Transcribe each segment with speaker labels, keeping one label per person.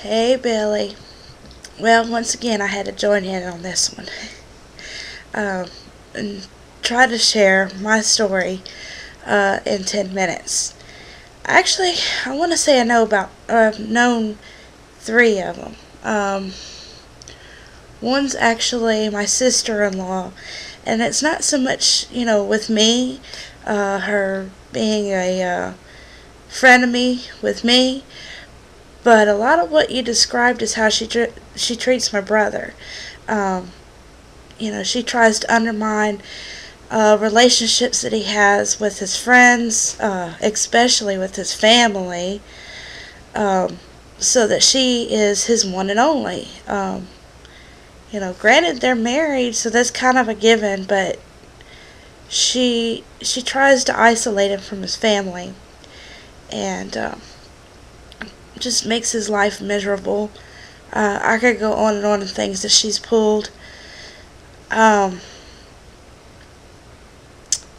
Speaker 1: Hey, Billy. Well, once again, I had to join in on this one um, and try to share my story in 10 minutes. Actually, I want to say I've known three of them. One's actually my sister-in-law, and it's not so much, with me, her being a frenemy with me, but a lot of what you described is how she treats my brother. Um, she tries to undermine relationships that he has with his friends, especially with his family, um, so that she is his one and only. Granted they're married, so that's kind of a given, but she tries to isolate him from his family, and just makes his life miserable. I could go on and on in things that she's pulled. Um,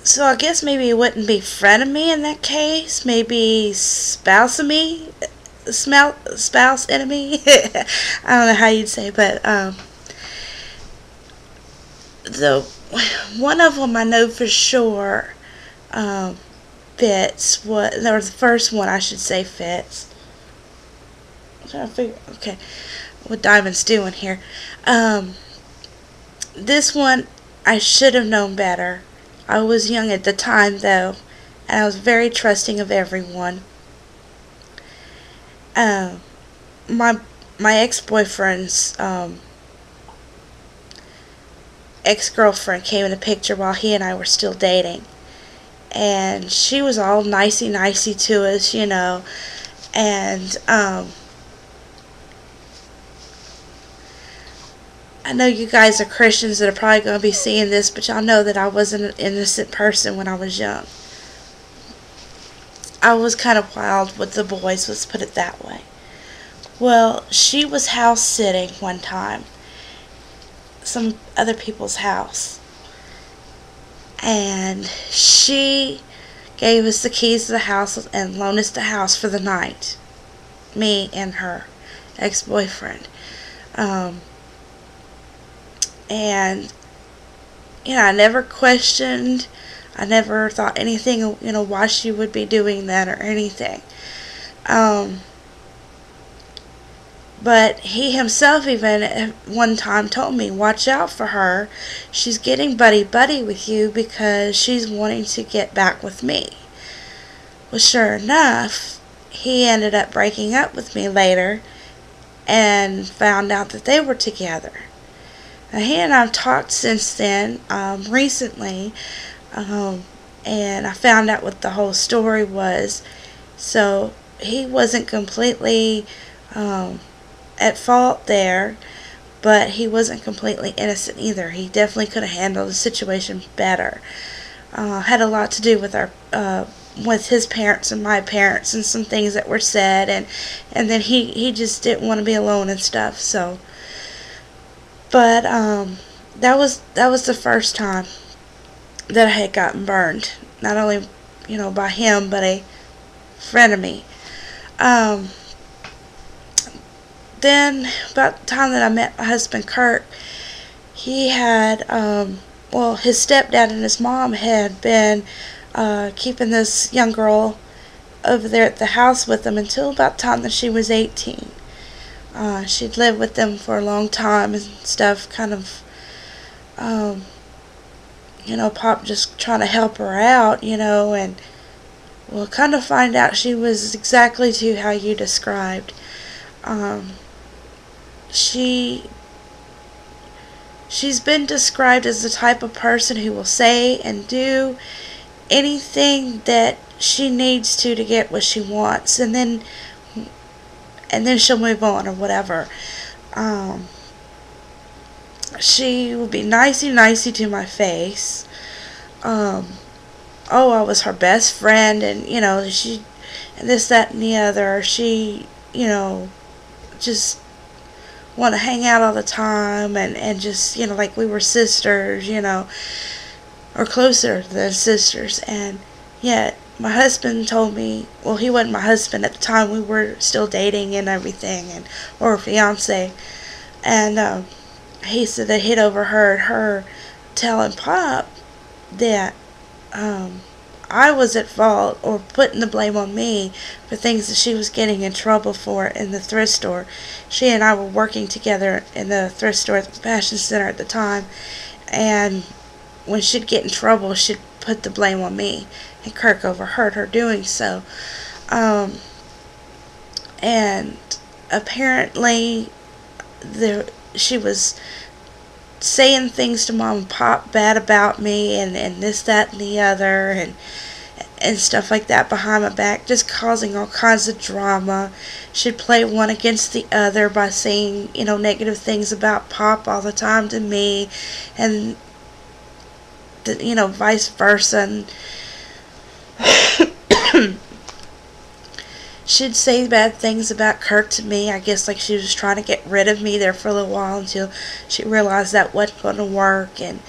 Speaker 1: so I guess maybe it wouldn't be frenemy in that case. Maybe spouse enemy. I don't know how you'd say, but the one of them I know for sure fits what, or the first one I should say fits. I'm trying to figure. Okay, what Diamond's doing here. This one I should have known better. I was young at the time though, and I was very trusting of everyone. Um, my my ex-boyfriend's ex-girlfriend came in the picture while he and I were still dating, and she was all nicey to us, and I know you guys are Christians that are probably going to be seeing this, but y'all know that I wasn't an innocent person when I was young. I was kind of wild with the boys, let's put it that way. Well, she was house sitting one time, some other people's house, and she gave us the keys to the house and loaned us the house for the night. Me and her ex-boyfriend. And I never questioned, I never thought anything, why she would be doing that or anything. But he himself even at one time told me, watch out for her. She's getting buddy with you because she's wanting to get back with me. Well, sure enough, he ended up breaking up with me later and found out that they were together. Now, he and I have talked since then, recently, and I found out what the whole story was. So he wasn't completely at fault there, but he wasn't completely innocent either. He definitely could have handled the situation better. Had a lot to do with with his parents and my parents and some things that were said, and then he just didn't want to be alone and stuff. So, but that was the first time that I had gotten burned. Not only by him, but a frenemy. Then about the time that I met my husband Kurt, he had his stepdad and his mom had been keeping this young girl over there at the house with them until about the time that she was 18. She'd lived with them for a long time and stuff, kind of, Pop just trying to help her out, and we'll kind of find out she was exactly to how you described. She's been described as the type of person who will say and do anything that she needs to get what she wants, and then she'll move on or whatever. She will be nicey to my face. I was her best friend, and she, and this, that, and the other. She, just want to hang out all the time, and just, like we were sisters, or closer than sisters, and yet my husband told me, well, he wasn't my husband at the time. We were still dating and everything, and or fiance. And he said that he'd overheard her telling Pop that I was at fault, or putting the blame on me for things that she was getting in trouble for in the thrift store. She and I were working together in the thrift store at the fashion center at the time, and when she'd get in trouble, she'd put the blame on me, and Kirk overheard her doing so. Um, and apparently, she was saying things to Mom and Pop bad about me, and this, that, and the other, and stuff like that behind my back, just causing all kinds of drama. She'd play one against the other by saying, negative things about Pop all the time to me, and vice versa. And she'd say bad things about Kirk to me. I guess like she was trying to get rid of me there for a little while until she realized that wasn't going to work. And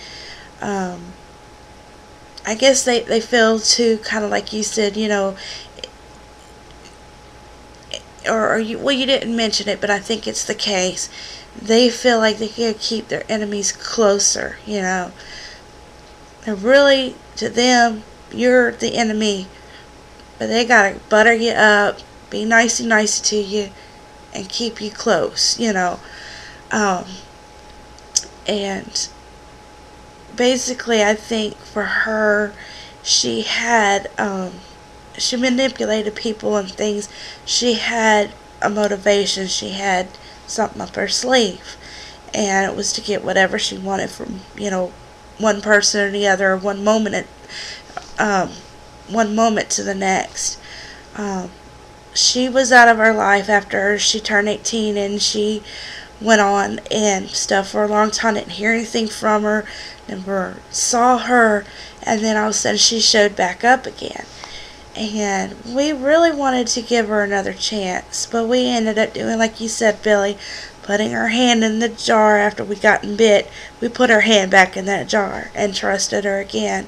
Speaker 1: I guess they feel too, kind of like you said, you didn't mention it, but I think it's the case. They feel like they can keep their enemies closer, And really, to them, you're the enemy. But they gotta butter you up, be nice to you, and keep you close, And basically, I think for her, she manipulated people and things. She had a motivation. She had something up her sleeve. And it was to get whatever she wanted from, one person or the other, one moment to the next. She was out of her life after she turned 18, and she went on and stuff for a long time. Didn't hear anything from her, never saw her, and then all of a sudden she showed back up again. And we really wanted to give her another chance, but we ended up doing, like you said, Billy, putting her hand in the jar after we gotten bit. We put her hand back in that jar and trusted her again.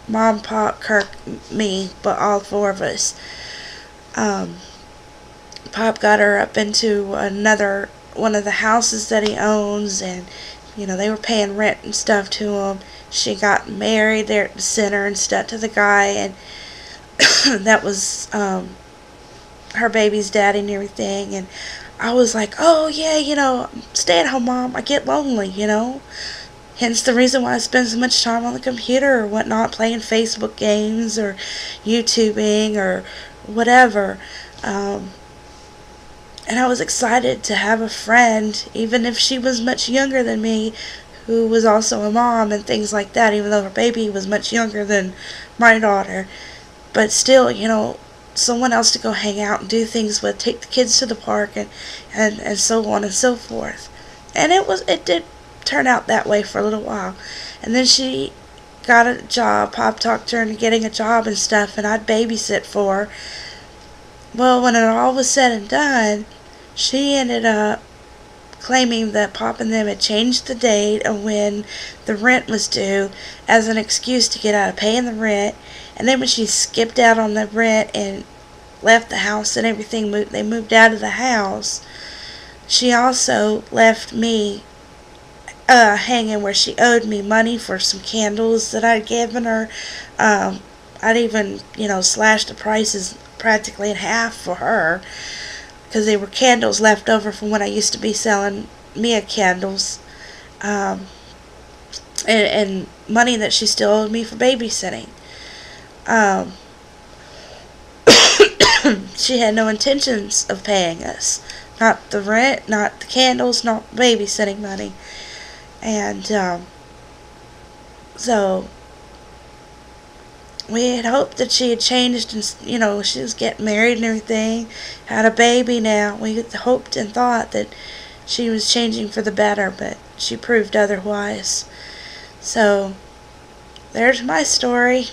Speaker 1: Mom, Pop, Kirk, me, but all four of us. Pop got her up into another one of the houses that he owns, and they were paying rent and stuff to him. She got married there at the center and stuff to the guy, and that was her baby's daddy and everything. And I was like, oh yeah, stay at home, Mom. I get lonely, Hence the reason why I spend so much time on the computer or whatnot, playing Facebook games or YouTubing or whatever. And I was excited to have a friend, even if she was much younger than me, who was also a mom and things like that, even though her baby was much younger than my daughter. But still, someone else to go hang out and do things with, take the kids to the park and so on and so forth. And it did turn out that way for a little while. And then she got a job. Pop talked her into getting a job and stuff, and I'd babysit for her. Well, when it all was said and done, she ended up claiming that Pop and them had changed the date of when the rent was due as an excuse to get out of paying the rent. And then when she skipped out on the rent and left the house and everything, they moved out of the house, she also left me hanging where she owed me money for some candles that I'd given her. I'd even, slashed the prices practically in half for her, because they were candles left over from when I used to be selling Mia candles, and money that she still owed me for babysitting. She had no intentions of paying us. Not the rent, not the candles, not babysitting money. And so we had hoped that she had changed and, she was getting married and everything, had a baby now. We had hoped and thought that she was changing for the better, but she proved otherwise. So, there's my story.